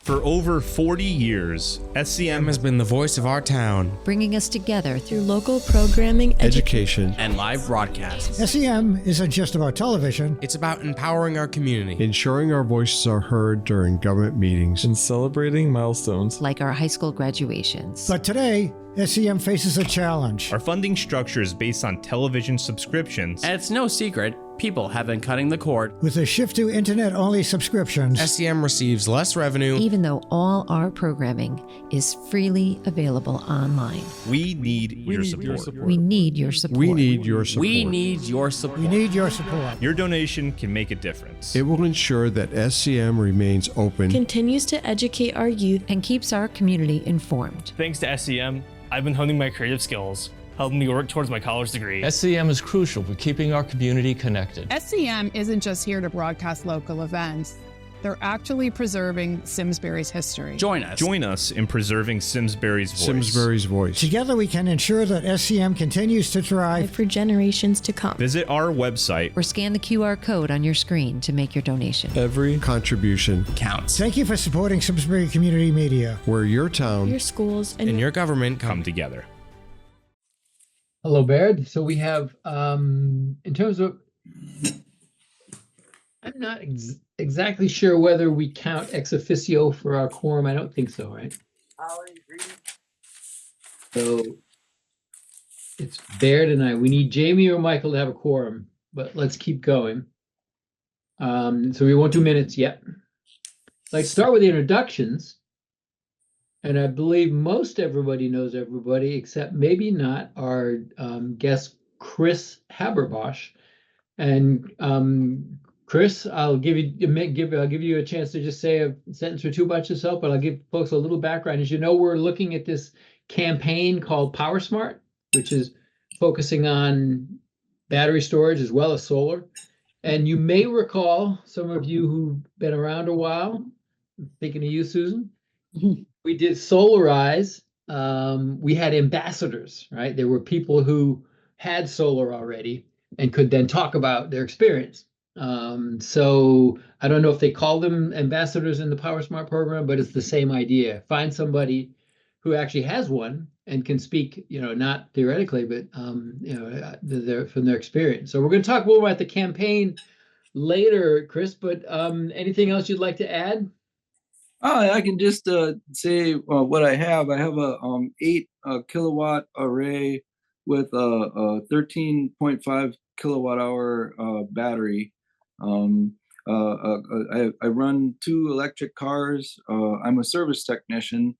For over 40 years, SCM has been the voice of our town, bringing us together through local programming, education, and live broadcasts. SCM isn't just about television. It's about empowering our community, ensuring our voices are heard during government meetings, and celebrating milestones like our high school graduations. But today, SCM faces a challenge. Our funding structure is based on television subscriptions. And it's no secret, people have been cutting the cord. With a shift to internet-only subscriptions, SCM receives less revenue, even though all our programming is freely available online. We need your support. We need your support. We need your support. We need your support. We need your support. Your donation can make a difference. It will ensure that SCM remains open, continues to educate our youth, and keeps our community informed. Thanks to SCM, I've been honing my creative skills, helping me work towards my college degree. SCM is crucial for keeping our community connected. SCM isn't just here to broadcast local events. They're actually preserving Simsbury's history. Join us. Join us in preserving Simsbury's voice. Simsbury's voice. Together we can ensure that SCM continues to thrive for generations to come. Visit our website or scan the QR code on your screen to make your donation. Every contribution counts. Thank you for supporting Simsbury Community Media, where your town, your schools, and your government come together. Hello, Baird. So we have, in terms of, I'm not exactly sure whether we count ex officio for our quorum. I don't think so, right? So it's Baird and I. We need Jamie or Michael to have a quorum, but let's keep going. So we won't do minutes yet. Let's start with the introductions. And I believe most everybody knows everybody, except maybe not our guest, Chris Haberbosch. And Chris, I'll give you a chance to just say a sentence or two about yourself, but I'll give folks a little background. As you know, we're looking at this campaign called Power Smart, which is focusing on battery storage as well as solar. And you may recall, some of you who've been around a while, thinking of you, Susan, we did Solarize. We had ambassadors, right? There were people who had solar already and could then talk about their experience. So I don't know if they call them ambassadors in the Power Smart program, but it's the same idea. Find somebody who actually has one and can speak, not theoretically, but from their experience. So we're going to talk more about the campaign later, Chris. But anything else you'd like to add? I can just say what I have. I have a 8 kilowatt array with a 13.5 kilowatt hour battery. I run 2 electric cars. I'm a service technician.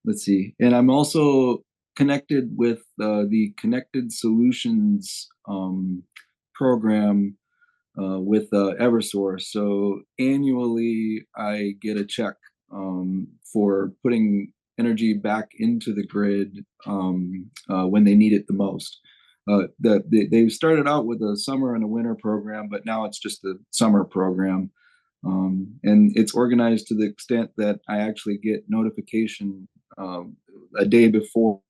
Let's see, and I'm also connected with the Connected Solutions program with Eversource. So annually, I get a check for putting energy back into the grid when they need it the most. They started out with a summer and a winter program, but now it's just a summer program. And it's organized to the extent that I actually get notification a day before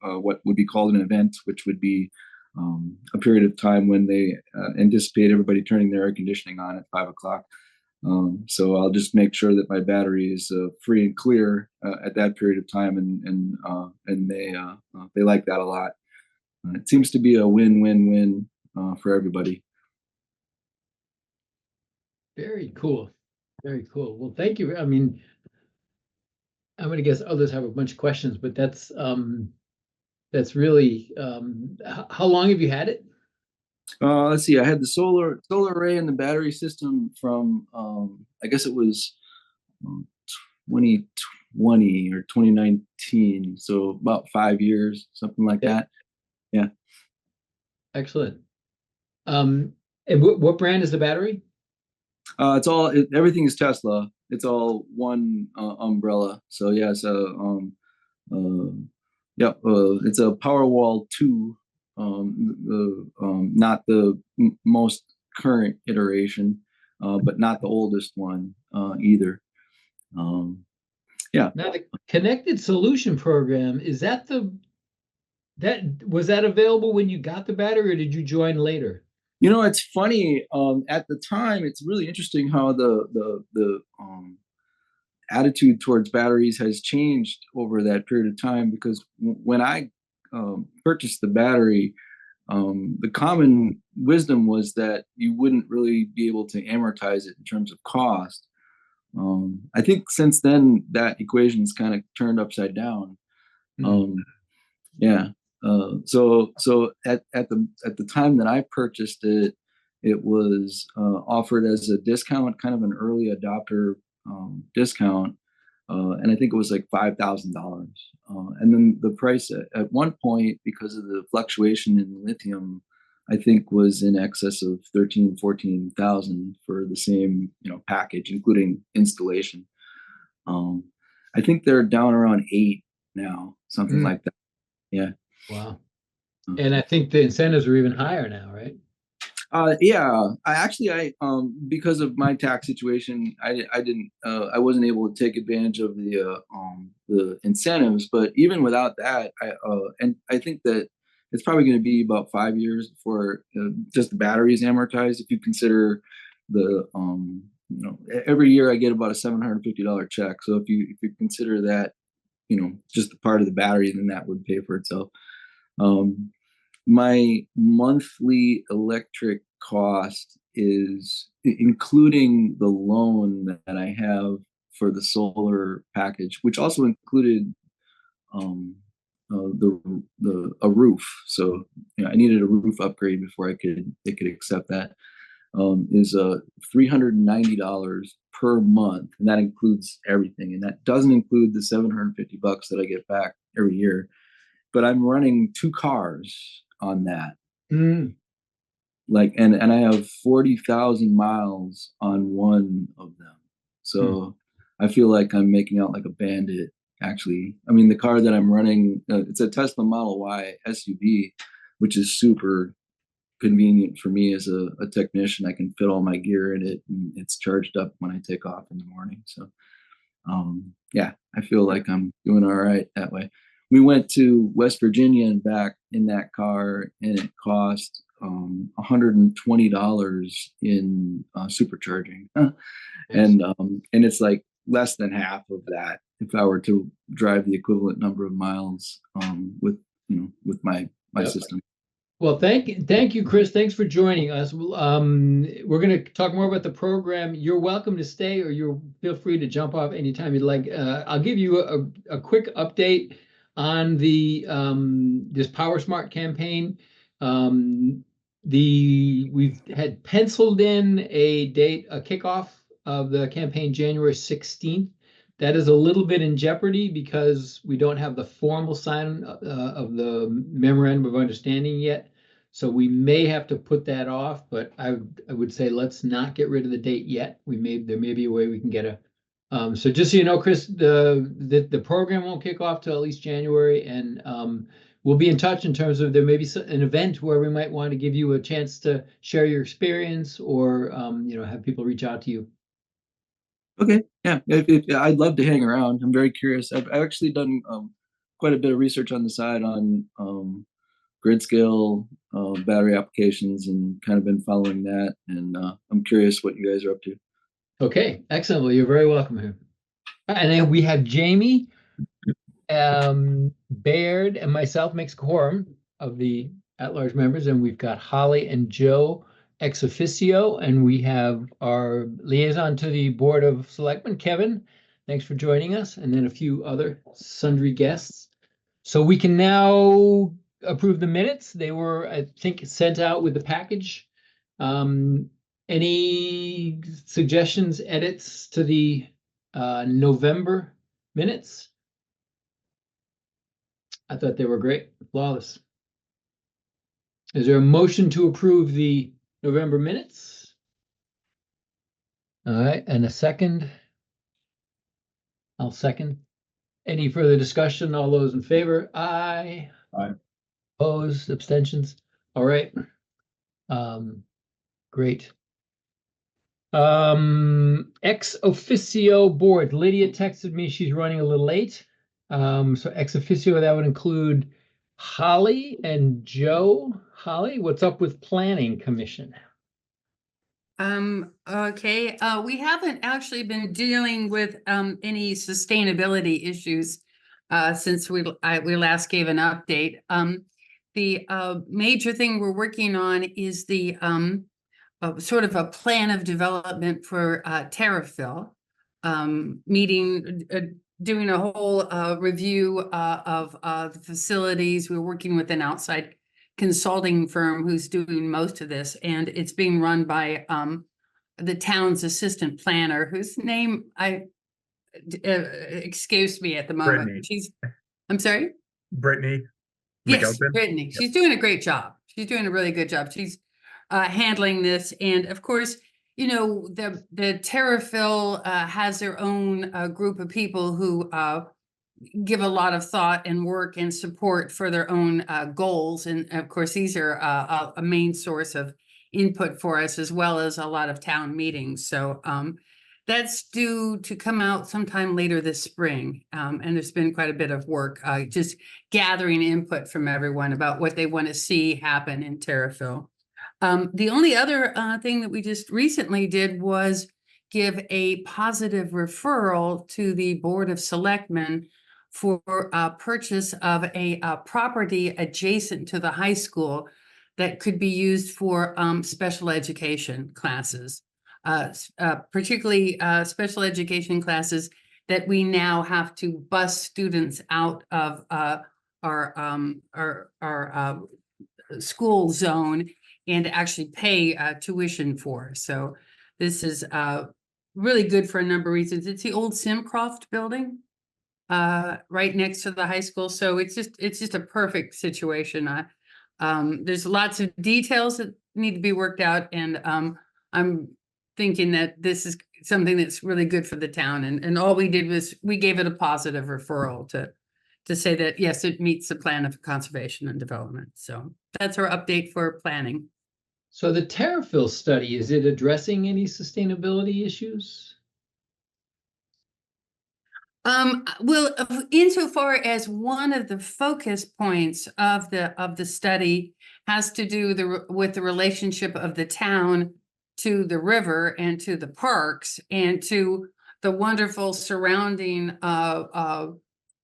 what would be called an event, which would be a period of time when they anticipate everybody turning their air conditioning on at 5 o'clock. So I'll just make sure that my battery is free and clear at that period of time, and they like that a lot. It seems to be a win-win-win for everybody. Very cool. Very cool. Well, thank you. I mean, I'm going to guess others have a bunch of questions, but that's really, how long have you had it? Let's see. I had the solar array and the battery system from, I guess it was 2020 or 2019. So about 5 years, something like that. Yeah. Excellent. And what brand is the battery? Everything is Tesla. It's all one umbrella. So yeah, it's it's a Powerwall 2. Not the most current iteration, but not the oldest one either. Yeah. Now the Connected Solution program, was that available when you got the battery, or did you join later? It's funny. At the time, it's really interesting how the attitude towards batteries has changed over that period of time, because when I purchased the battery, the common wisdom was that you wouldn't really be able to amortize it in terms of cost. I think since then that equation's kind of turned upside down. Yeah. So at the time that I purchased it, it was offered as a discount, kind of an early adopter discount, and I think it was like $5,000. And then the price at one point, because of the fluctuation in lithium, I think was in excess of 14,000 for the same package, including installation. I think they're down around 8 now, something like that. Yeah. Wow. And I think the incentives are even higher now, right? Yeah, I because of my tax situation, I wasn't able to take advantage of the incentives. But even without that, I think that it's probably going to be about 5 years before just the batteries amortized. If you consider the every year I get about a $750 check. So if you consider that, just the part of the battery, then that would pay for itself. My monthly electric cost is, including the loan that I have for the solar package, which also included a roof. So I needed a roof upgrade before they could accept that. Is $390 per month, and that includes everything, and that doesn't include the $750 that I get back every year. But I'm running 2 cars on that. Like, and I have 40,000 miles on one of them. So I feel like I'm making out like a bandit, actually. I mean, the car that I'm running, it's a Tesla Model Y SUV, which is super convenient for me as a technician. I can fit all my gear in it, and it's charged up when I take off in the morning. So yeah, I feel like I'm doing all right that way. We went to West Virginia and back in that car, and it cost $120 in supercharging, and it's like less than half of that if I were to drive the equivalent number of miles with my system. Well, thank you, Chris. Thanks for joining us. We're going to talk more about the program. You're welcome to stay, or you feel free to jump off anytime you'd like. I'll give you a quick update on the this Power Smart campaign. We've had penciled in a date, a kickoff of the campaign, January 16th. That is a little bit in jeopardy because we don't have the formal sign of the memorandum of understanding yet. So we may have to put that off, but I would say let's not get rid of the date yet. There may be a way we can get so just so you know, Chris, the program won't kick off till at least January, and we'll be in touch in terms of there may be an event where we might want to give you a chance to share your experience, or have people reach out to you. Okay, yeah, I'd love to hang around. I'm very curious. I've actually done quite a bit of research on the side on grid scale battery applications, and kind of been following that. And I'm curious what you guys are up to. Okay, excellent. Well, you're very welcome here. And then we have Jamie, Baird, and myself makes quorum of the at-large members, and we've got Holly and Joe ex officio, and we have our liaison to the Board of Selectmen, Kevin. Thanks for joining us, and then a few other sundry guests. So we can now approve the minutes. They were, I think, sent out with the package. Any suggestions, edits to the November minutes? I thought they were great, flawless. Is there a motion to approve the November minutes? All right, and a second? I'll second. Any further discussion? All those in favor? Aye. Aye. Opposed, abstentions? All right. Great. Ex officio board. Lydia texted me she's running a little late. So ex officio, that would include Holly and Joe. Holly, what's up with Planning Commission? Okay. We haven't actually been dealing with any sustainability issues since we last gave an update. The major thing we're working on is the sort of a plan of development for Terrafill, doing a whole review of the facilities. We're working with an outside consulting firm who's doing most of this, and it's being run by the town's assistant planner, whose name escapes me at the moment. Brittany. I'm sorry? Brittany. Yes, McGilpin? Brittany. Yep. She's doing a great job. She's doing a really good job. She's handling this, and of course, you know, the Terrafill has their own group of people who give a lot of thought and work and support for their own goals. And of course, these are a main source of input for us, as well as a lot of town meetings. So that's due to come out sometime later this spring. And there's been quite a bit of work just gathering input from everyone about what they want to see happen in Terrafill. The only other thing that we just recently did was give a positive referral to the Board of Selectmen for purchase of a property adjacent to the high school that could be used for special education classes, particularly special education classes that we now have to bus students out of our school zone and actually pay tuition for. So this is really good for a number of reasons. It's the old Simcroft building right next to the high school. So it's just a perfect situation. There's lots of details that need to be worked out, and I'm thinking that this is something that's really good for the town. And all we did was we gave it a positive referral to say that, yes, it meets the plan of conservation and development. So that's our update for planning. So the Terrafill study, is it addressing any sustainability issues? Well, insofar as one of the focus points of the study has to do with the relationship of the town to the river and to the parks and to the wonderful surrounding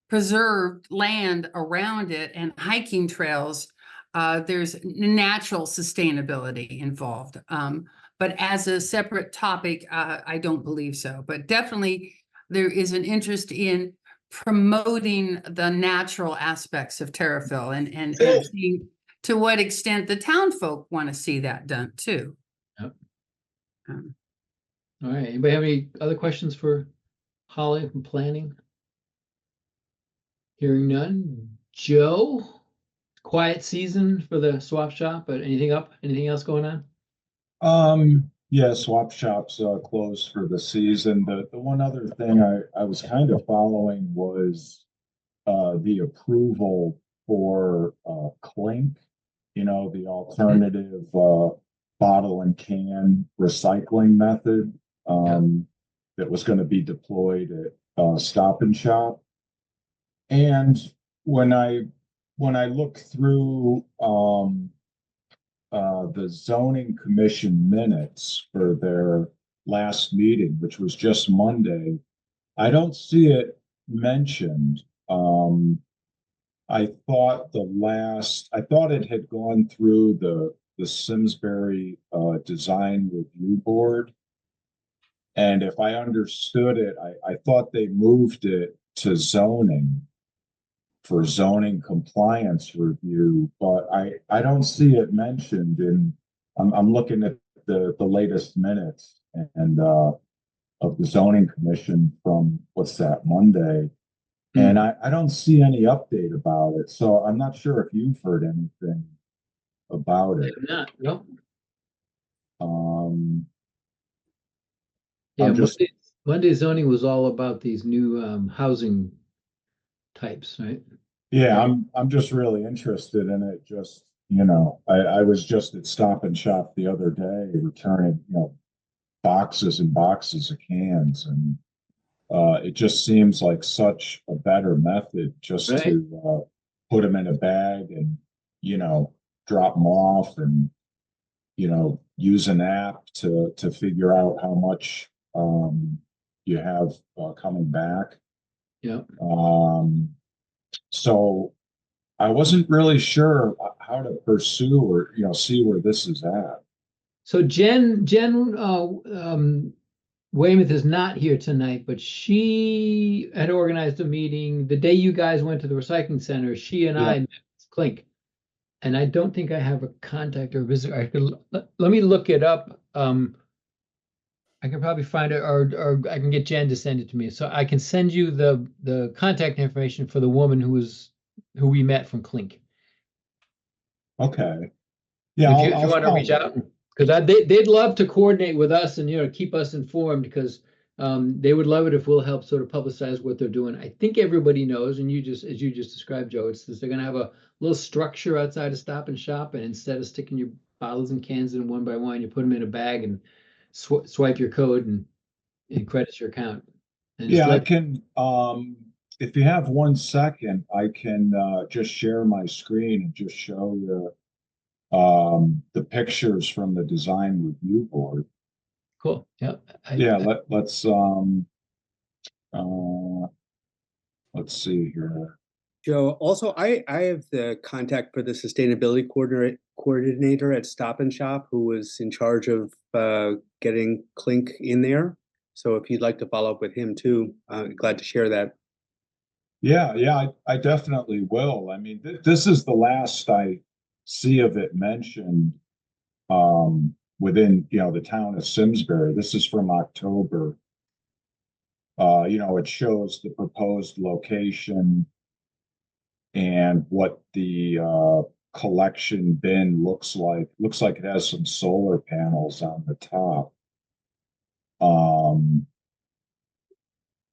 preserved land around it and hiking trails, there's natural sustainability involved. But as a separate topic, I don't believe so. But definitely there is an interest in promoting the natural aspects of Terrafill and seeing to what extent the town folk want to see that done too. Yep. All right. Anybody have any other questions for Holly from planning? Hearing none. Joe, quiet season for the swap shop, but anything else going on? Yeah, swap shops closed for the season. The one other thing I was kind of following was the approval for clink, you know, the alternative bottle and can recycling method that was going to be deployed at Stop and Shop. And when I look through the zoning commission minutes for their last meeting, which was just Monday, I don't see it mentioned. I thought it had gone through the Simsbury design review board. And if I understood it, I thought they moved it to zoning for zoning compliance review, but I don't see it mentioned I'm looking at the latest minutes and of the zoning commission from Monday. And I don't see any update about it. So I'm not sure if you've heard anything about it. Nope. Monday zoning was all about these new housing types, right? Yeah, I'm just really interested in it. Just, you know, I was just at Stop and Shop the other day returning, you know, boxes and boxes of cans, and it just seems like such a better method just to put them in a bag and, you know, drop them off and, you know, use an app to figure out how much you have coming back. Yeah. So I wasn't really sure how to pursue or see where this is at. So Jen Weymouth is not here tonight, but she had organized a meeting the day you guys went to the recycling center. She and I met with Clink, and I don't think I have a contact or visitor. Let me look it up. I can probably find it, or I can get Jen to send it to me. So I can send you the contact information for the woman who we met from Clink. Okay. Yeah. If you want to reach out, because they'd love to coordinate with us and keep us informed, because they would love it if we'll help sort of publicize what they're doing. I think everybody knows, and as you just described, Joe, it's this, they're going to have a little structure outside of Stop and Shop, and instead of sticking your bottles and cans in one by one, you put them in a bag and swipe your code and it credits your account. And yeah, I can. If you have 1 second, I can just share my screen and just show you the pictures from the design review board. Cool. Yep. Let's see here. Joe, also, I have the contact for the sustainability coordinator at Stop and Shop, who was in charge of getting Clink in there. So if you'd like to follow up with him too, I'm glad to share that. Yeah, I definitely will. I mean, this is the last I see of it mentioned within the town of Simsbury. This is from October. It shows the proposed location and what the collection bin looks like. Looks like it has some solar panels on the top.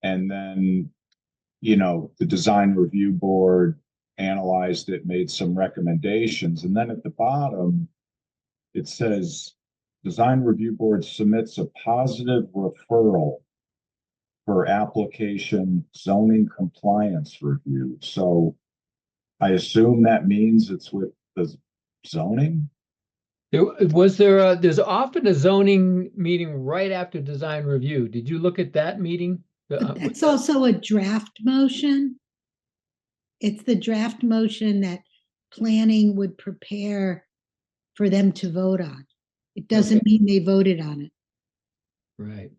And then, the design review board analyzed it, made some recommendations. And then at the bottom, it says, design review board submits a positive referral for application zoning compliance review. So I assume that means it's with the zoning? There's often a zoning meeting right after design review. Did you look at that meeting? It's also a draft motion. It's the draft motion that planning would prepare for them to vote on. It doesn't mean they voted on it. Right.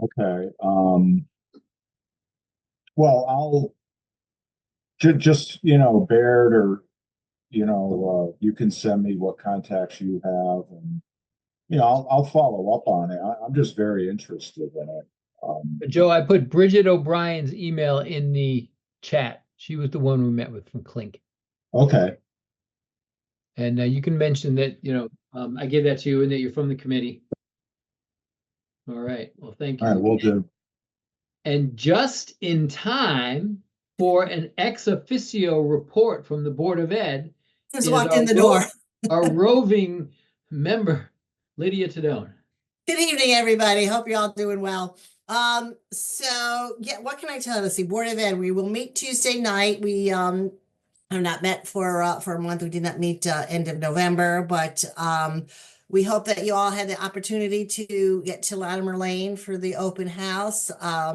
Okay. Well, I'll just, Baird, or, you can send me what contacts you have, and, I'll follow up on it. I'm just very interested in it. Joe, I put Bridget O'Brien's email in the chat. She was the one we met with from Clink. Okay. And you can mention that, I gave that to you and that you're from the committee. All right. Well, thank you. All right, we'll do. And just in time for an ex officio report from the Board of Ed. Just walked in the door. Our roving member, Lydia Tadone. Good evening, everybody. Hope you're all doing well. What can I tell you? Let's see, Board of Ed, we will meet Tuesday night. We have not met for a month. We did not meet end of November, but we hope that you all had the opportunity to get to Latimer Lane for the open house.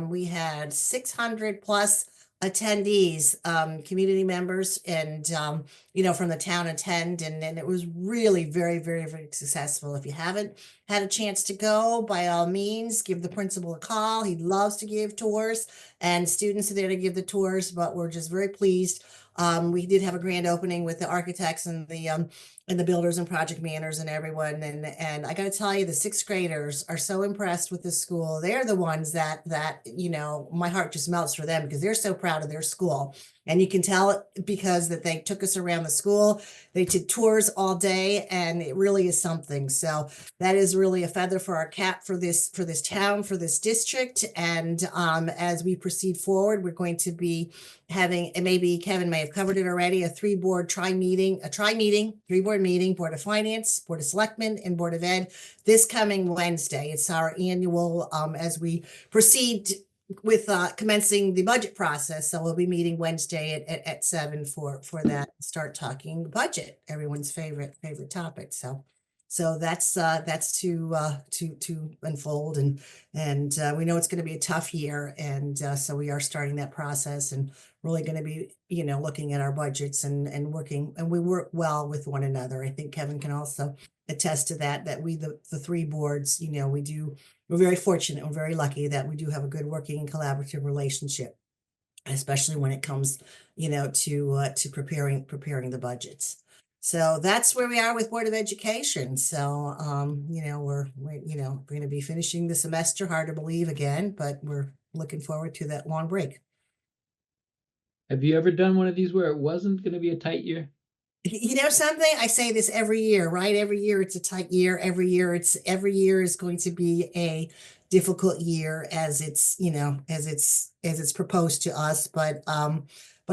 We had 600 plus attendees, community members, and from the town attend, and it was really very, very, very successful. If you haven't had a chance to go, by all means, give the principal a call. He loves to give tours, and students are there to give the tours, but we're just very pleased. We did have a grand opening with the architects and the builders and project managers and everyone. And I got to tell you, the sixth graders are so impressed with the school. They're the ones that my heart just melts for them, because they're so proud of their school. And you can tell it because that they took us around the school. They did tours all day, and it really is something. So that is really a feather for our cap for this town, for this district. And as we proceed forward, we're going to be having, and maybe Kevin may have covered it already, a three-board three-board meeting, Board of Finance, Board of Selectmen, and Board of Ed this coming Wednesday. It's our annual, as we proceed with commencing the budget process. So we'll be meeting Wednesday at 7 for that, start talking budget, everyone's favorite topic. So So that's to unfold, and we know it's going to be a tough year, and so we are starting that process and really going to be looking at our budgets and working, and we work well with one another. I think Kevin can also attest to that we the three boards, we're very fortunate, we're very lucky that we do have a good working and collaborative relationship, especially when it comes to preparing the budgets. So that's where we are with Board of Education. So, we're going to be finishing the semester, hard to believe again, but we're looking forward to that long break. Have you ever done one of these where it wasn't going to be a tight year? Something, I say this every year, right? Every year it's a tight year. Every year is going to be a difficult year as it's proposed to us. But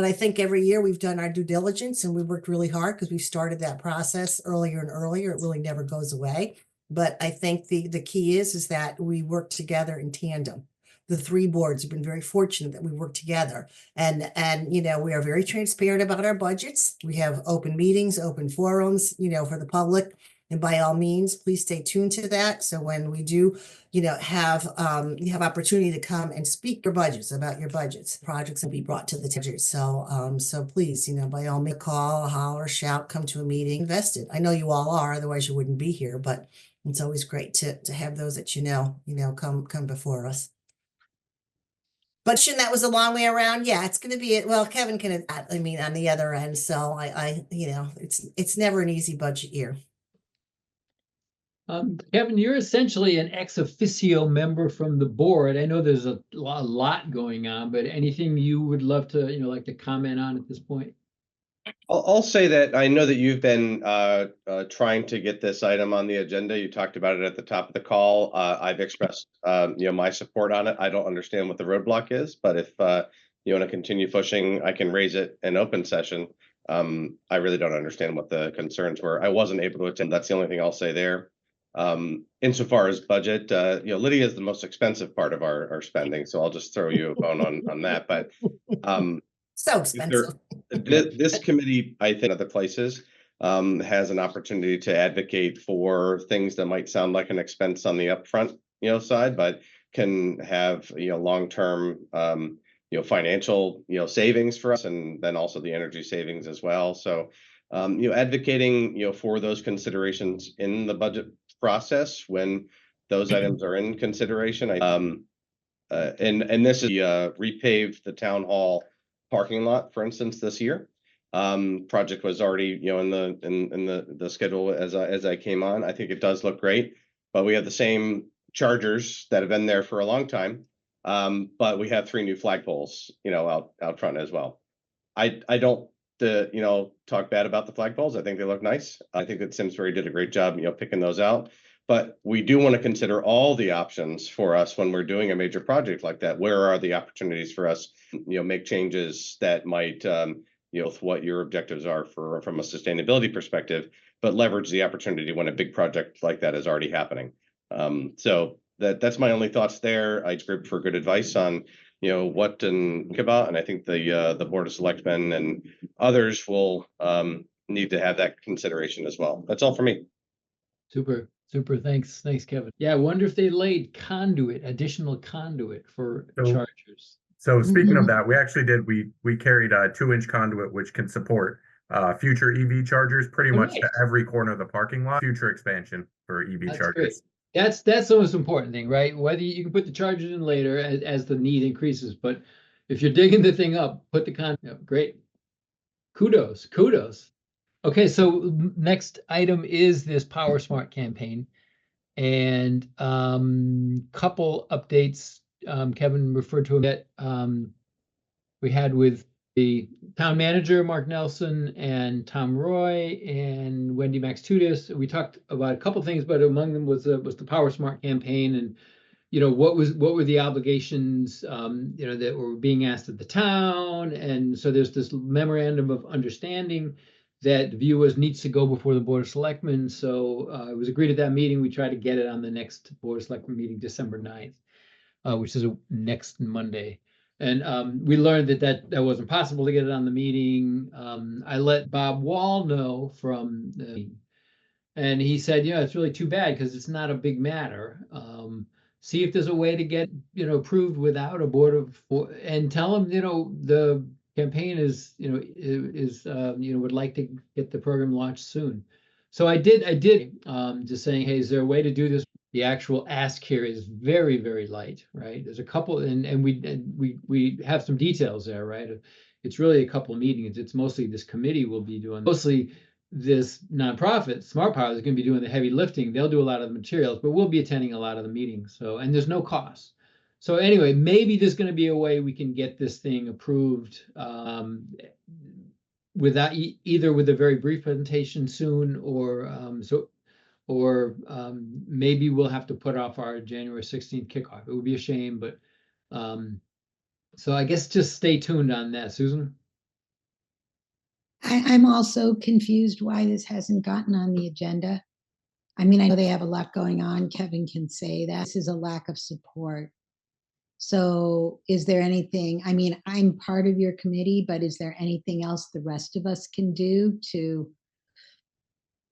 I think every year we've done our due diligence and we worked really hard because we started that process earlier and earlier. It really never goes away. But I think the key is that we work together in tandem. The three boards have been very fortunate that we work together, and we are very transparent about our budgets. We have open meetings, open forums, for the public, and by all means, please stay tuned to that. So when we do, have opportunity to come and speak your budgets, about your budgets, projects will be brought to the table. So please, by all means, call, holler, shout, come to a meeting, invested. I know you all are, otherwise you wouldn't be here, but it's always great to have those that come before us. But that was a long way around. Yeah, it's going to be, well, Kevin can, on the other end. So it's never an easy budget year. Kevin, you're essentially an ex officio member from the board. I know there's a lot going on, but anything you would love to, like to comment on at this point? I'll say that I know that you've been trying to get this item on the agenda. You talked about it at the top of the call. I've expressed my support on it. I don't understand what the roadblock is, but if you want to continue pushing, I can raise it in open session. I really don't understand what the concerns were. I wasn't able to attend. That's the only thing I'll say there. Insofar as budget, Lydia is the most expensive part of our spending, so I'll just throw you a bone on that. But so expensive. This committee, I think, other places has an opportunity to advocate for things that might sound like an expense on the upfront, side, but can have long-term financial savings for us, and then also the energy savings as well. So advocating for those considerations in the budget process when those items are in consideration. And this is repave the town hall parking lot, for instance, this year. Project was already in the schedule as I came on. I think it does look great, but we have the same chargers that have been there for a long time. But we have 3 new flagpoles out front as well. I don't talk bad about the flagpoles. I think they look nice. I think that Simsbury did a great job picking those out. But we do want to consider all the options for us when we're doing a major project like that. Where are the opportunities for us, make changes that might, with what your objectives are from a sustainability perspective, but leverage the opportunity when a big project like that is already happening. So that's my only thoughts there. I script for good advice on, what to think about, and I think the Board of Selectmen and others will need to have that consideration as well. That's all for me. Super. Thanks, Kevin. Yeah, I wonder if they laid additional conduit for chargers. So speaking of that, we actually did. We carried a 2-inch conduit which can support future EV chargers pretty much to every corner of the parking lot. Future expansion for EV chargers. Great. That's the most important thing, right? Whether you can put the chargers in later as the need increases, but if you're digging the thing up, put the conduit up. Great. Kudos. Okay, so next item is this Power Smart campaign, and couple updates. Kevin referred to that we had with the town manager, Mark Nelson, and Tom Roy, and Wendy Max Tudis. We talked about a couple things, but among them was the Power Smart campaign, and what were the obligations that were being asked of the town. And so there's this memorandum of understanding that the view needs to go before the Board of Selectmen. So it was agreed at that meeting. We tried to get it on the next Board of Selectmen meeting, December 9th, which is next Monday. And we learned that wasn't possible to get it on the meeting. I let Bob Wall know from the And he said, it's really too bad because it's not a big matter. See if there's a way to get, approved without a board of, and tell him, the campaign is, would like to get the program launched soon. So I did, just saying, hey, is there a way to do this? The actual ask here is very, very light, right? There's a couple, and we have some details there, right? It's really a couple of meetings. It's mostly this committee will be doing, mostly this nonprofit, Smart Power, is going to be doing the heavy lifting. They'll do a lot of the materials, but we'll be attending a lot of the meetings. So, and there's no cost. So anyway, maybe there's going to be a way we can get this thing approved without either with a very brief presentation soon, or maybe we'll have to put off our January 16th kickoff. It would be a shame, but so I guess just stay tuned on that, Susan. I'm also confused why this hasn't gotten on the agenda. I mean, I know they have a lot going on. Kevin can say that. This is a lack of support. So is there anything, I mean, I'm part of your committee, but is there anything else the rest of us can do to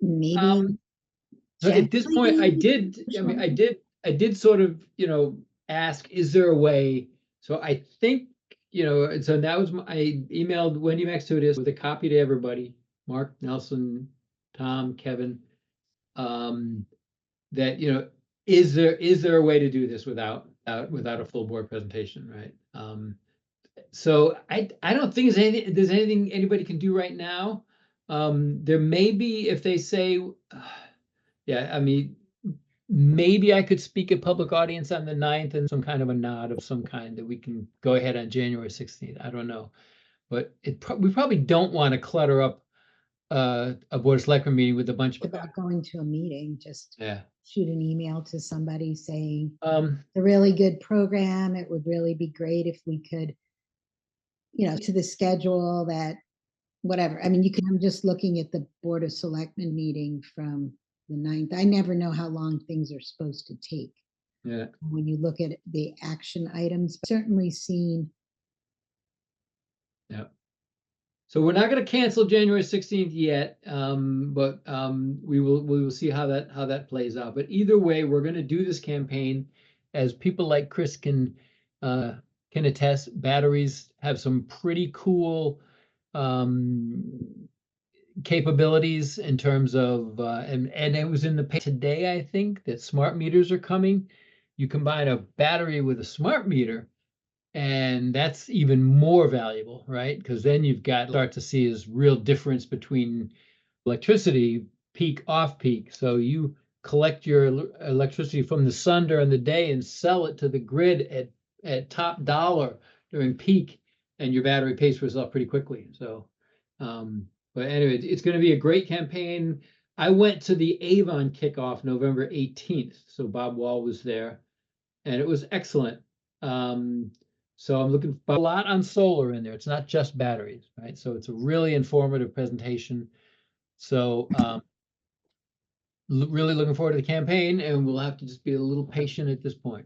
maybe? So at this point, I did sort of, ask, is there a way? So I think, so that was I emailed Wendy Maxudis with a copy to everybody, Mark, Nelson, Tom, Kevin, that, is there a way to do this without a full board presentation, right? So I don't think there's anything anybody can do right now. There may be, if they say, yeah, I mean, maybe I could speak at public audience on the 9th and some kind of a nod of some kind that we can go ahead on January 16th. I don't know. But we probably don't want to clutter up a board of selectmen meeting with a bunch of About going to a meeting, just yeah. shoot an email to somebody saying it's a really good program. It would really be great if we could, to the schedule that whatever. I mean, I'm just looking at the Board of Selectmen meeting from the 9th. I never know how long things are supposed to take. Yeah. When you look at the action items, certainly seen. Yeah. So we're not going to cancel January 16th yet, but we will see how that plays out. But either way, we're going to do this campaign, as people like Chris can attest. Batteries have some pretty cool capabilities in terms of and it was in the paper today, I think, that smart meters are coming. You combine a battery with a smart meter, and that's even more valuable, right? Because then you've got start to see is real difference between electricity peak off peak. So you collect your electricity from the sun during the day and sell it to the grid at top dollar during peak, and your battery pays for itself pretty quickly. So but anyway, it's going to be a great campaign. I went to the Avon kickoff November 18th, so Bob Wall was there, and it was excellent. So I'm looking for a lot on solar in there. It's not just batteries, right? So it's a really informative presentation. So really looking forward to the campaign, and we'll have to just be a little patient at this point.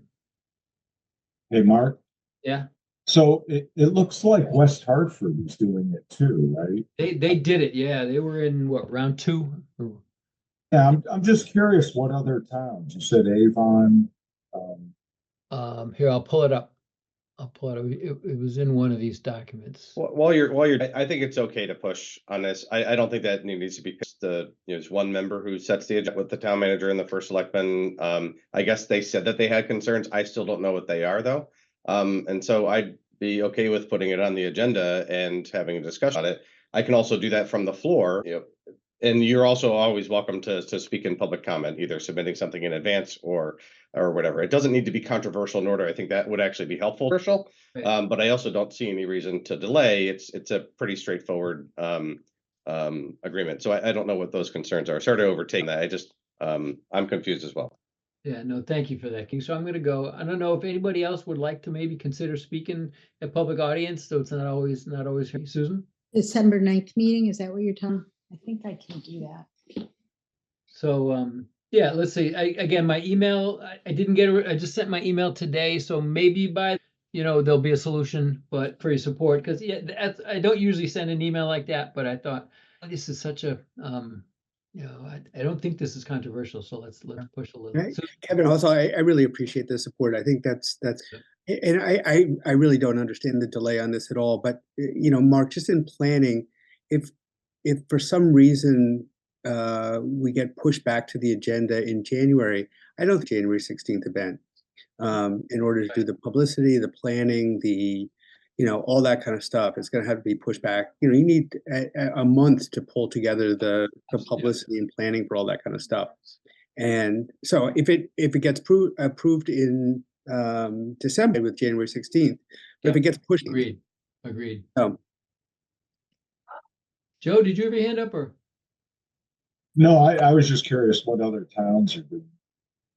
Hey, Mark. Yeah. So it looks like West Hartford is doing it too, right? They did it, yeah. They were in what, round 2? Yeah, I'm just curious what other towns. You said Avon. Here, I'll pull it up. It was in one of these documents. While you're, I think it's okay to push on this. I don't think that needs to be there's one member who sets the agenda with the town manager and the first selectman. I guess they said that they had concerns. I still don't know what they are though. And so I'd be okay with putting it on the agenda and having a discussion on it. I can also do that from the floor, and you're also always welcome to speak in public comment, either submitting something in advance or whatever. It doesn't need to be controversial in order. I think that would actually be helpful. Right. But I also don't see any reason to delay. It's a pretty straightforward agreement. So I don't know what those concerns are. Sorry to overtake that. I just I'm confused as well. Yeah, no, thank you for that, King. So I'm going to go. I don't know if anybody else would like to maybe consider speaking at public audience, so it's not always here. Susan? December 9th meeting, is that what you're telling? I think I can do that. So yeah, let's see. Again, my email, I didn't get it. I just sent my email today, so maybe by there'll be a solution, but for your support, because I don't usually send an email like that, but I thought this is such a I don't think this is controversial, so let's push a little. Right. Kevin, also, I really appreciate the support. I think that's, and I really don't understand the delay on this at all. But Mark, just in planning, if for some reason we get pushed back to the agenda in January, I don't think January 16th event, in order to do the publicity, the planning, all that kind of stuff, it's going to have to be pushed back. You need a month to pull together the publicity and planning for all that kind of stuff. And so if it gets approved in December with January 16th, but if it gets pushed, Agreed. Joe, did you have your hand up or? No, I was just curious what other towns are doing.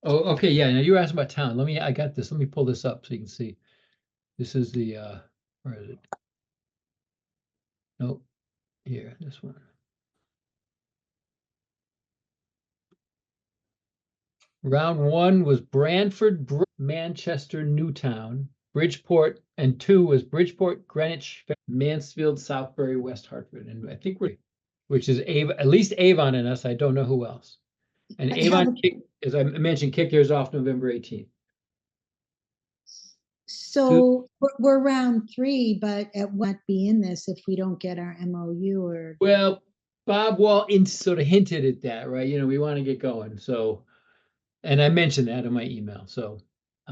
Oh, okay, yeah. Now you were asking about town. I got this. Let me pull this up so you can see. This is the where is it? Nope. Here, this one. Round 1 was Brantford, Manchester, Newtown, Bridgeport, and 2 was Bridgeport, Greenwich, Mansfield, Southbury, West Hartford, and I think which is at least Avon and us. I don't know who else. And Avon, as I mentioned, kick yours off November 18th. So we're round 3, but it won't be in this if we don't get our MOU or. Well, Bob Wall sort of hinted at that, right? We want to get going. So, and I mentioned that in my email. So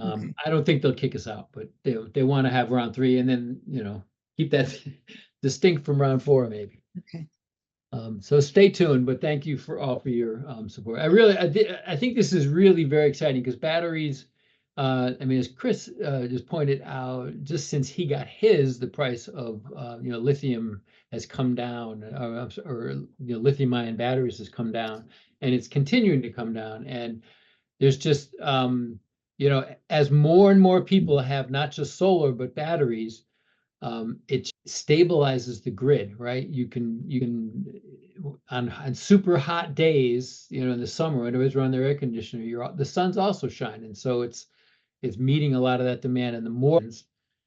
Okay. I don't think they'll kick us out, but they want to have round 3 and then, keep that distinct from round 4, maybe. Okay. So stay tuned, but thank you for your support. I think this is really very exciting because batteries, as Chris just pointed out, just since he got the price of lithium has come down, or lithium ion batteries has come down, and it's continuing to come down. And there's just as more and more people have not just solar but batteries, it stabilizes the grid, right? You can on super hot days, in the summer when everybody's running their air conditioner, the sun's also shining, so it's meeting a lot of that demand, and the more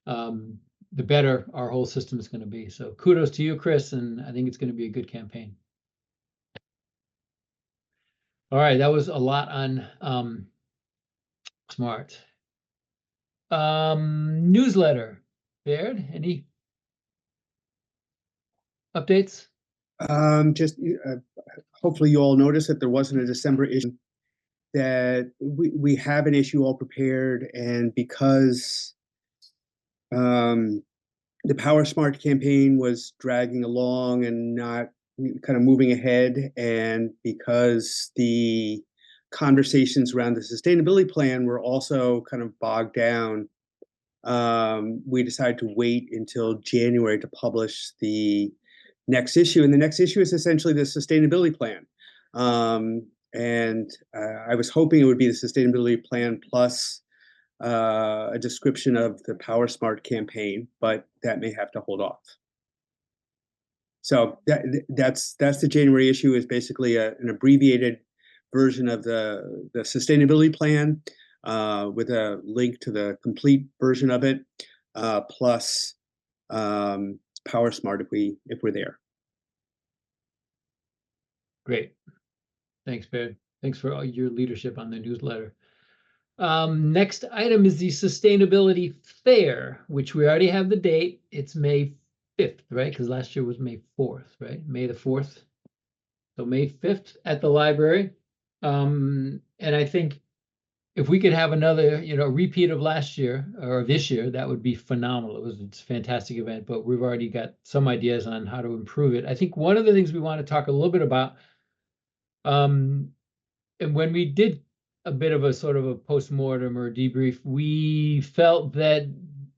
the better our whole system is going to be. So kudos to you, Chris, and I think it's going to be a good campaign. All right, that was a lot on smart. Newsletter. Baird, any updates? Just hopefully you all noticed that there wasn't a December issue, that we have an issue all prepared, and because the Power Smart campaign was dragging along and not kind of moving ahead, and because the conversations around the sustainability plan were also kind of bogged down, we decided to wait until January to publish the next issue. And the next issue is essentially the sustainability plan. And I was hoping it would be the sustainability plan plus a description of the Power Smart campaign, but that may have to hold off. So that's the January issue, is basically an abbreviated version of the sustainability plan with a link to the complete version of it, plus Power Smart if we're there. Great. Thanks, Baird. Thanks for all your leadership on the newsletter. Next item is the Sustainability Fair, which we already have the date. It's May 5th, right? Because last year was May 4th, right? May the 4th. So May 5th at the library. And I think if we could have another, repeat of last year or this year, that would be phenomenal. It's a fantastic event, but we've already got some ideas on how to improve it. I think one of the things we want to talk a little bit about, and when we did a bit of a sort of a post-mortem or debrief, we felt that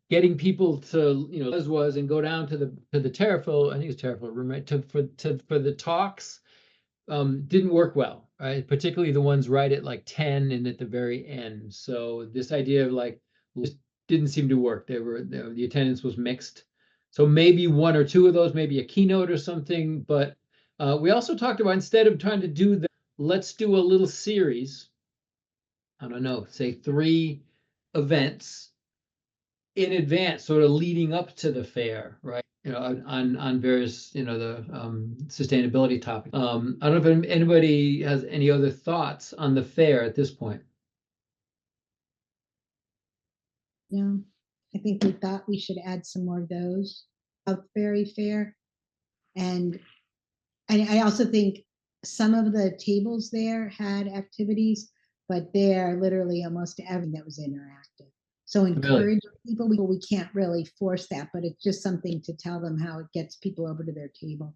getting people to, as was, and go down to the Terrafil, I think it's Terrafil room, right, for the talks, didn't work well, right? Particularly the ones right at like 10 and at the very end. So this idea of just didn't seem to work. The attendance was mixed. So maybe 1 or 2 of those, maybe a keynote or something. But we also talked about, instead of trying to let's do a little series, I don't know, say 3 events in advance, sort of leading up to the fair, right? on various, the sustainability topic. I don't know if anybody has any other thoughts on the fair at this point. Yeah, I think we thought we should add some more of those out very fair. And I also think some of the tables there had activities, but they're literally almost everything that was interactive. So encourage people. We can't really force that, but it's just something to tell them how it gets people over to their table.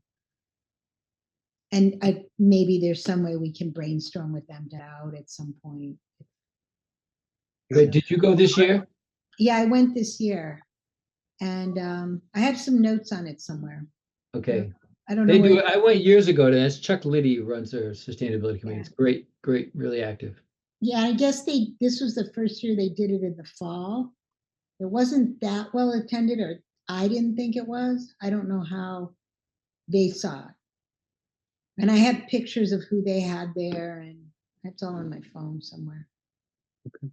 And maybe there's some way we can brainstorm with them out at some point. But did you go this year? Yeah, I went this year, and I have some notes on it somewhere. Okay. I don't know. They do. I went years ago to this. Chuck Liddy who runs their sustainability committee. It's great, really active. Yeah, I guess this was the first year they did it in the fall. It wasn't that well attended, or I didn't think it was. I don't know how they saw it. And I have pictures of who they had there, and that's all on my phone somewhere. Okay.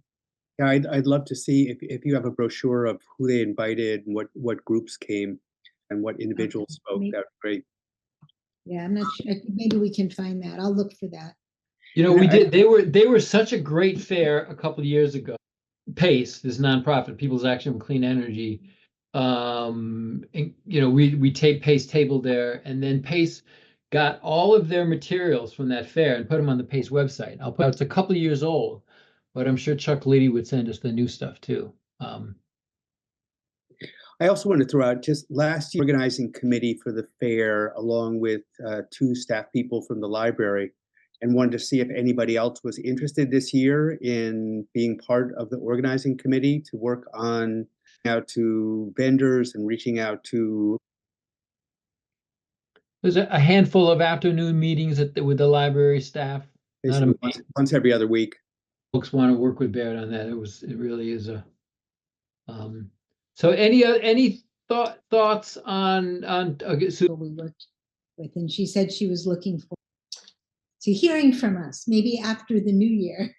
Yeah, I'd love to see if you have a brochure of who they invited and what groups came and what individuals spoke. That's great. Yeah, I'm not sure. Maybe we can find that. I'll look for that. We did. They were such a great fair a couple of years ago. PACE, this nonprofit, People's Action for Clean Energy. We taped PACE table there, and then PACE got all of their materials from that fair and put them on the PACE website. It's a couple of years old, but I'm sure Chuck Liddy would send us the new stuff too. I also want to throw out, just last year, organizing committee for the fair, along with 2 staff people from the library, and wanted to see if anybody else was interested this year in being part of the organizing committee to work on out to vendors and reaching out to. There's a handful of afternoon meetings with the library staff. Once every other week. Folks want to work with Barrett on that. It really is a. So any thoughts on we worked with, and she said she was looking forward to hearing from us, maybe after the new year.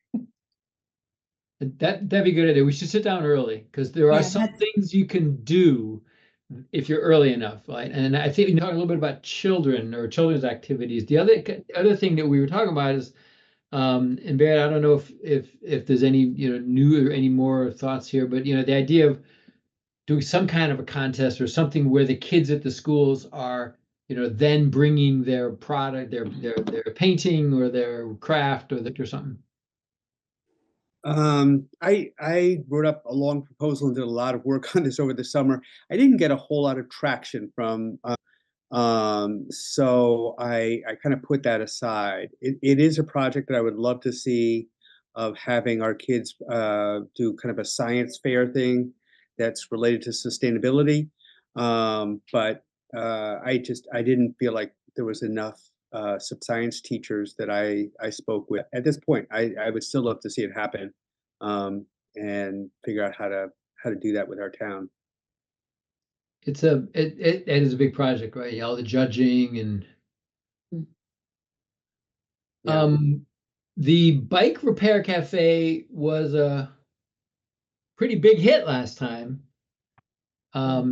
That'd be a good idea. We should sit down early, because there are some things you can do if you're early enough, right? And I think you talk a little bit about children or children's activities. The other thing that we were talking about is, and Barrett, I don't know if there's any new or any more thoughts here, but the idea of doing some kind of a contest or something where the kids at the schools are then bringing their product, their painting or their craft or something. I wrote up a long proposal and did a lot of work on this over the summer. I didn't get a whole lot of traction from, so I kind of put that aside. It is a project that I would love to see, of having our kids do kind of a science fair thing that's related to sustainability. But I didn't feel like there was enough science teachers that I spoke with. At this point, I would still love to see it happen, and figure out how to do that with our town. It is a big project, right? All the judging and the bike repair cafe was a pretty big hit last time. I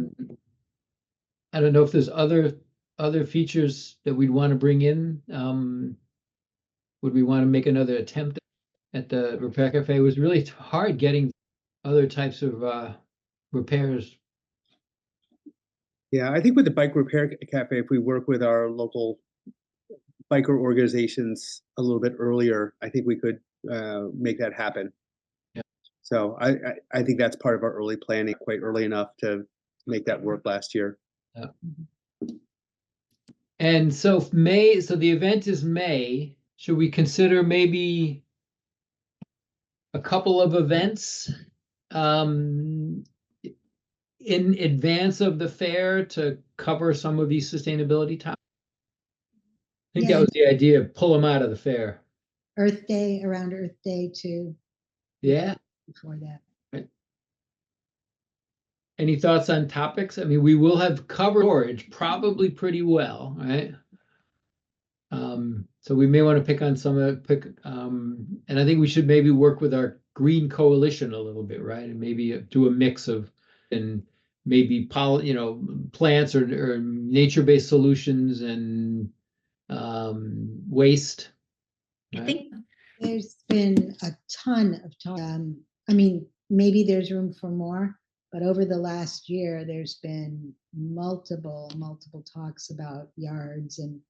don't know if there's other features that we'd want to bring in. Would we want to make another attempt at the repair cafe? It was really hard getting other types of repairs. Yeah, I think with the bike repair cafe, if we work with our local biker organizations a little bit earlier, I think we could make that happen. Yeah. So I think that's part of our early planning, quite early enough to make that work last year. Yeah. And so the event is May. Should we consider maybe a couple of events in advance of the fair to cover some of these sustainability topics? I think that was the idea, pull them out of the fair. Earth Day, around Earth Day too. Yeah. Before that. Right. Any thoughts on topics? I mean, we will have covered storage probably pretty well, right? So we may want to pick on some of and I think we should maybe work with our Green Coalition a little bit, right? And maybe do a mix of, and maybe plants or nature-based solutions and waste. I think there's been a ton of talk. I mean, maybe there's room for more, but over the last year, there's been multiple talks about yards and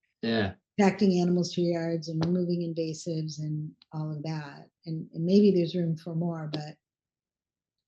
attracting animals to yards and removing invasives and all of that. And maybe there's room for more, but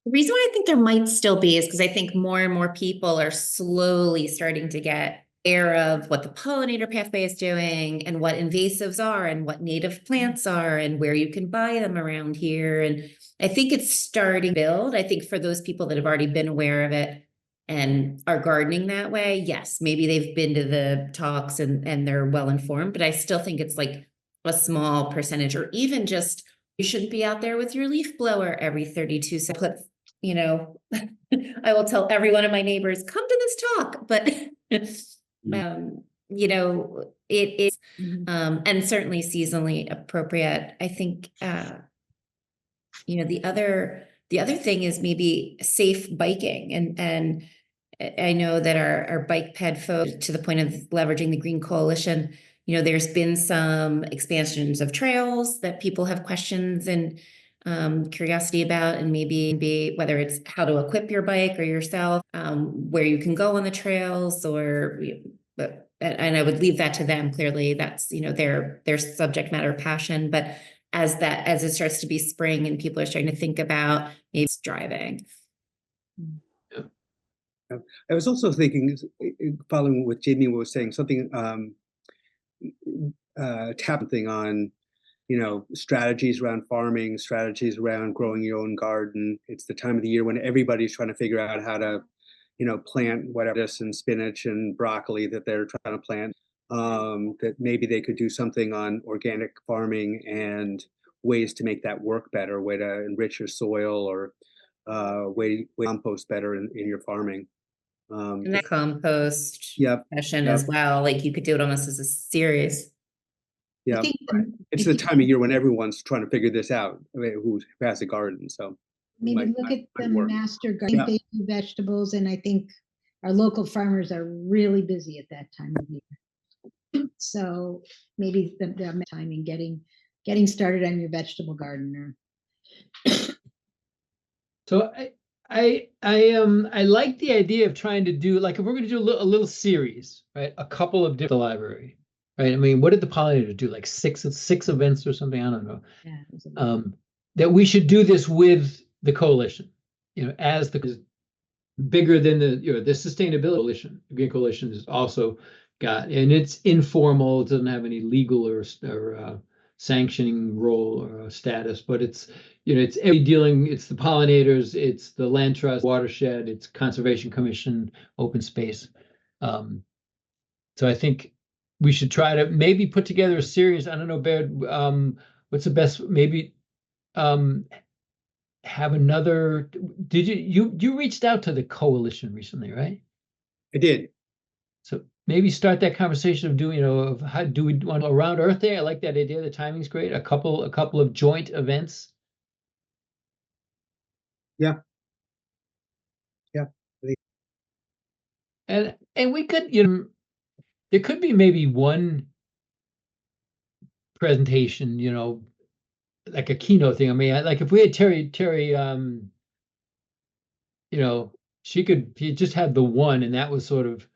the reason why I think there might still be is because I think more and more people are slowly starting to get aware of what the pollinator pathway is doing and what invasives are and what native plants are and where you can buy them around here. And I think it's starting to build. I think for those people that have already been aware of it and are gardening that way, yes, maybe they've been to the talks and they're well informed, but I still think it's like a small percentage, or even just you shouldn't be out there with your leaf blower every 32 seconds. I will tell every one of my neighbors, come to this talk, but it is and certainly seasonally appropriate. I think the other thing is maybe safe biking, and I know that our bike ped folks, to the point of leveraging the Green Coalition, there's been some expansions of trails that people have questions and curiosity about, and maybe whether it's how to equip your bike or yourself, where you can go on the trails, and I would leave that to them. Clearly, that's their subject matter passion. But as it starts to be spring and people are starting to think about maybe driving. I was also thinking, following what Jamie was saying, something tap thing on strategies around farming, strategies around growing your own garden. It's the time of the year when everybody's trying to figure out how to plant whatever this and spinach and broccoli that they're trying to plant. That maybe they could do something on organic farming and ways to make that work better, way to enrich your soil, or way to compost better in your farming. And that compost session Yep. as well. Like you could do it almost as a series. Yeah, it's the time of year when everyone's trying to figure this out, who has a garden. So maybe look at the master garden. They do vegetables, and I think our local farmers are really busy at that time of year. So maybe the time in getting started on your vegetable garden. So I like the idea of trying to do, like, if we're going to do a little series, right? A couple of different library, right? I mean, what did the pollinator do? Like six events or something? I don't know. Yeah. That we should do this with the coalition, as the bigger than the the sustainability coalition. The Green Coalition is also got, and it's informal. It doesn't have any legal or sanctioning role or status, but it's it's dealing. It's the pollinators. It's the land trust, watershed. It's Conservation Commission, open space. So I think we should try to maybe put together a series. I don't know, Baird. What's the best? Maybe have another. Did you reached out to the coalition recently, right? I did. So maybe start that conversation of doing, of how do we want around Earth Day? I like that idea. The timing's great. A couple of joint events. Yeah. And we could, there could be maybe one presentation, like a keynote thing. I mean, like if we had Terry, she just had the one, and that was sort of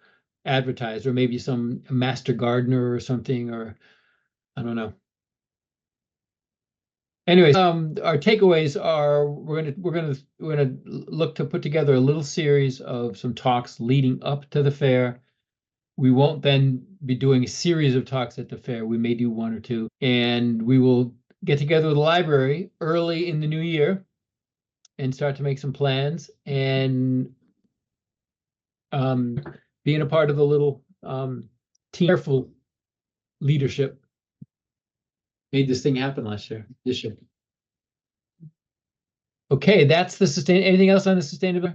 advertised, or maybe some master gardener or something, or I don't know. Anyways, our takeaways are we're gonna look to put together a little series of some talks leading up to the fair. We won't then be doing a series of talks at the fair. We may do one or two, and we will get together with the library early in the new year and start to make some plans, and being a part of the little team. Careful leadership made this thing happen this year. Okay, that's the sustain. Anything else on the sustainability?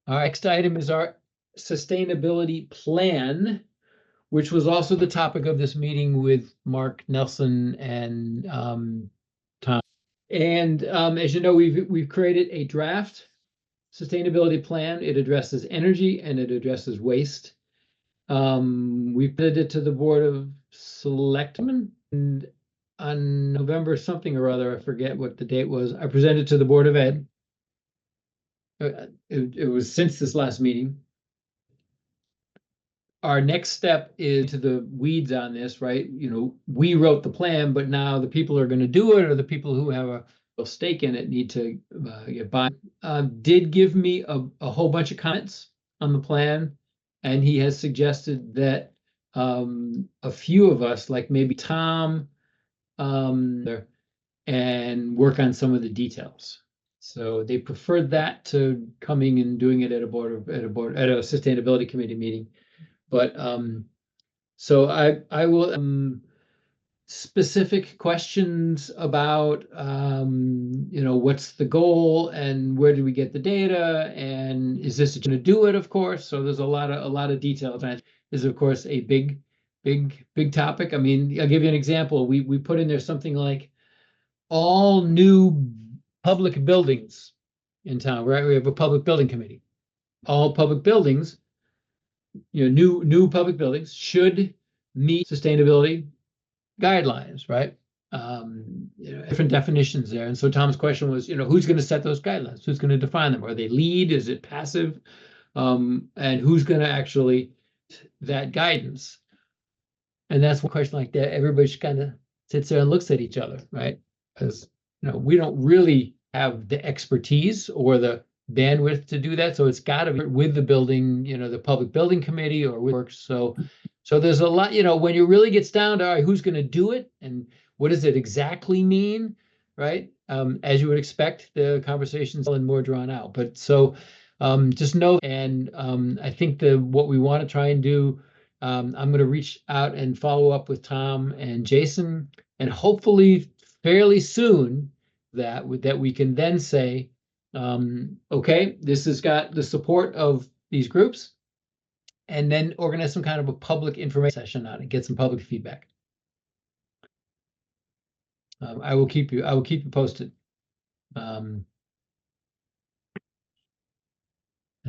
Our next item is our sustainability plan, which was also the topic of this meeting with Mark Nelson and Tom. And as you know, we've created a draft sustainability plan. It addresses energy and it addresses waste. We put it to the Board of Selectmen, and on November something or other, I forget what the date was, I presented to the Board of Ed. It was since this last meeting. Our next step is to the weeds on this, right? You know, we wrote the plan, but now the people who are going to do it, or the people who have a stake in it, need to get by. Did give me a whole bunch of comments on the plan, and he has suggested that a few of us, like maybe Tom, and work on some of the details. So they preferred that to coming and doing it at a sustainability committee meeting. But so I will specific questions about you know, what's the goal and where do we get the data, and is this going to do it? Of course. So there's a lot of details. And is of course a big topic. I mean, I'll give you an example. We put in there something like all new public buildings in town, right? We have a public building committee. All public buildings, you know, new public buildings should meet sustainability guidelines, right? You know, different definitions there. And so Tom's question was, you know, who's going to set those guidelines? Who's going to define them? Are they lead? Is it passive? And who's going to actually that guidance? And that's one question like that. Everybody just kind of sits there and looks at each other, right? Because, you know, we don't really have the expertise or the bandwidth to do that. So it's got to be with the building, you know, the public building committee or with works. So there's a lot, you know, when it really gets down to, all right, who's going to do it and what does it exactly mean, right? As you would expect, the conversations are more drawn out. But so just know, and I think what we want to try and do, I'm going to reach out and follow up with Tom and Jason, and hopefully fairly soon that we can then say, okay, this has got the support of these groups, and then organize some kind of a public information session on it, get some public feedback. I will keep you posted. I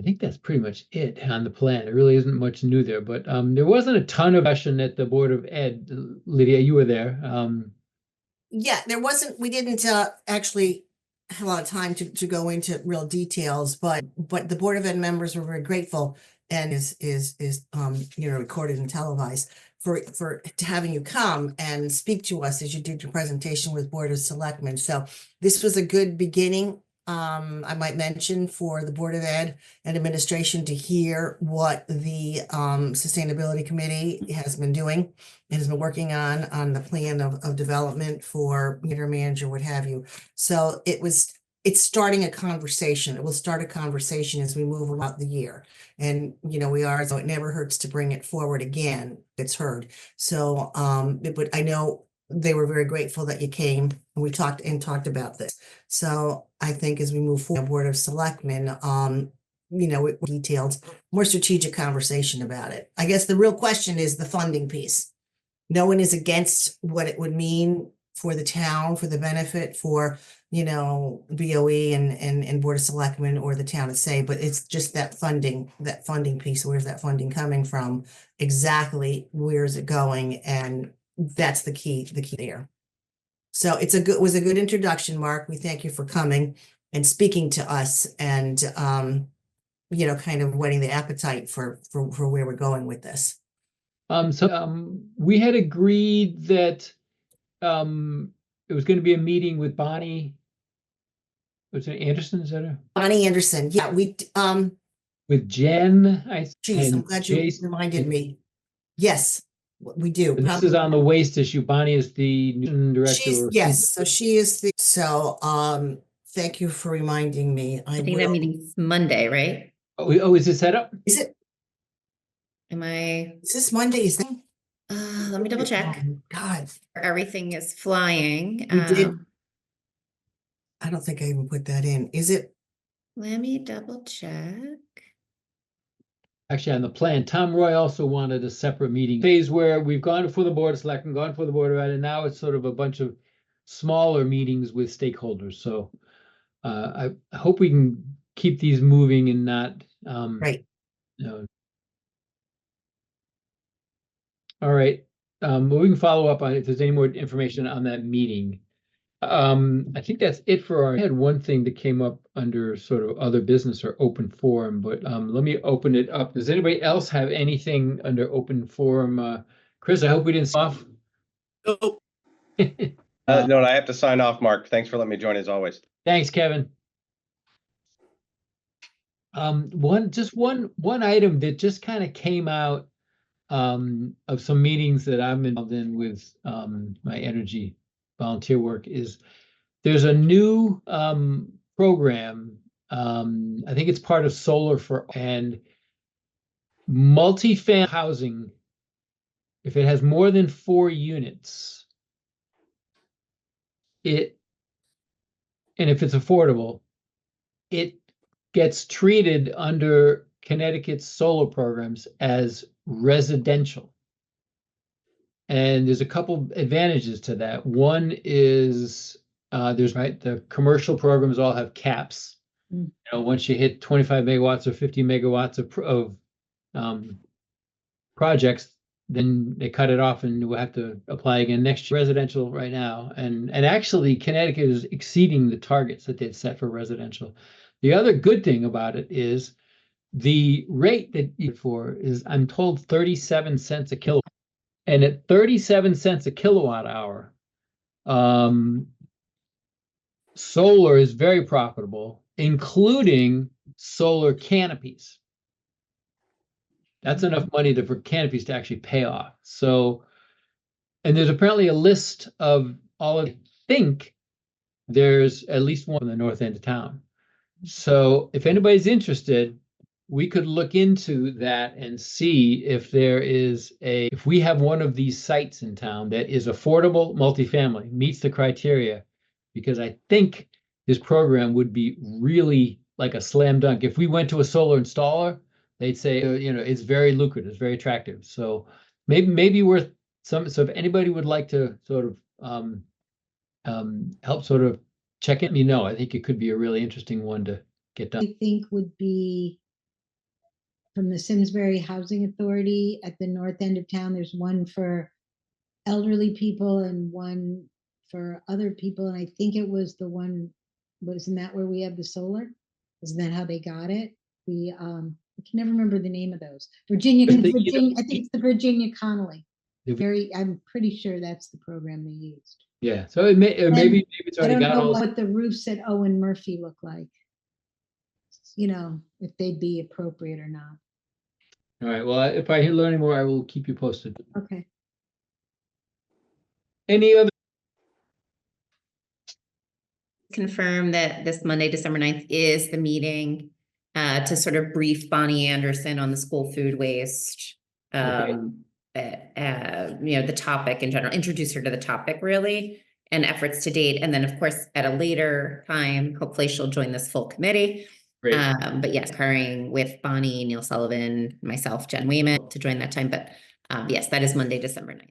think that's pretty much it on the plan. There really isn't much new there, but there wasn't a ton of discussion at the Board of Ed. Lydia, you were there. Yeah, there wasn't, we didn't actually have a lot of time to go into real details, but the Board of Ed members were very grateful, and is you know, recorded and televised for having you come and speak to us as you did your presentation with Board of Selectmen. So this was a good beginning. I might mention for the Board of Ed and administration to hear what the Sustainability Committee has been doing and has been working on the plan of development for manager, what have you. So it's starting a conversation. It will start a conversation as we move about the year. And, you know, so it never hurts to bring it forward again. It's heard. So, but I know they were very grateful that you came and we talked about this. So I think as we move forward, Board of Selectmen, you know, detailed, more strategic conversation about it. I guess the real question is the funding piece. No one is against what it would mean for the town, for the benefit for, you know, BOE and Board of Selectmen or the town to say, but it's just that funding piece. Where's that funding coming from? Exactly, where is it going? And that's the key there. So it was a good introduction, Mark. We thank you for coming and speaking to us and, you know, kind of whetting the appetite for where we're going with this. We had agreed that it was going to be a meeting with Bonnie. Was it Anderson? Is that her? Bonnie Anderson. Yeah, with Jen. I'm glad you reminded me. Yes, we do. This is on the waste issue. Bonnie is the director. Yes, so she is the. So thank you for reminding me. I think that meeting's Monday, right? Oh, is it set up? Is it? Is this Monday? Is that? Let me double check. God, everything is flying. I don't think I even put that in. Is it? Let me double check. Actually, on the plan, Tom Roy also wanted a separate meeting phase where we've gone for the Board of Selectmen, gone for the Board of Ed, and now it's sort of a bunch of smaller meetings with stakeholders. So I hope we can keep these moving and not, Right. you know. All right, we can follow up on if there's any more information on that meeting. I think that's it I had one thing that came up under sort of other business or open forum, but let me open it up. Does anybody else have anything under open forum? Chris, I hope we didn't off. No, I have to sign off, Mark. Thanks for letting me join as always. Thanks, Kevin. One item that just kind of came out of some meetings that I'm involved in with my energy volunteer work is there's a new program. I think it's part of Solar for and multi-family housing. If it has more than 4 units, and if it's affordable, it gets treated under Connecticut's solar programs as residential. And there's a couple advantages to that. One is the commercial programs all have caps. You know, once you hit 25 megawatts or 50 megawatts of projects, then they cut it off and we'll have to apply again next year. Residential right now, and actually Connecticut is exceeding the targets that they'd set for residential. The other good thing about it is the rate that you for is, I'm told, 37 cents a kilowatt. And at 37 cents a kilowatt hour, solar is very profitable, including solar canopies. That's enough money for canopies to actually pay off. So, and there's apparently a list of all of, I think there's at least one in the north end of town. So if anybody's interested, we could look into that and see if if we have one of these sites in town that is affordable multifamily, meets the criteria, because I think this program would be really like a slam dunk. If we went to a solar installer, they'd say, it's very lucrative, it's very attractive. So maybe worth some. So if anybody would like to sort of help sort of check it, I think it could be a really interesting one to get done. I think would be from the Simsbury Housing Authority at the north end of town. There's one for elderly people and one for other people. And I think it was the one, wasn't that where we have the solar? Isn't that how they got it? I can never remember the name of those. Virginia, I think it's the Virginia Connolly. I'm pretty sure that's the program they used. Yeah, so maybe it's already got all. I don't know what the roofs at Owen Murphy look like. If they'd be appropriate or not. All right. Well, if I learn any more, I will keep you posted. Okay. Any other? Confirm that this Monday, December 9th is the meeting to sort of brief Bonnie Anderson on the school food waste. The topic in general, introduce her to the topic really and efforts to date. And then of course, at a later time, hopefully she'll join this full committee. But yes, occurring with Bonnie, Neil Sullivan, myself, Jen Wayman to join that time. But yes, that is Monday, December 9th.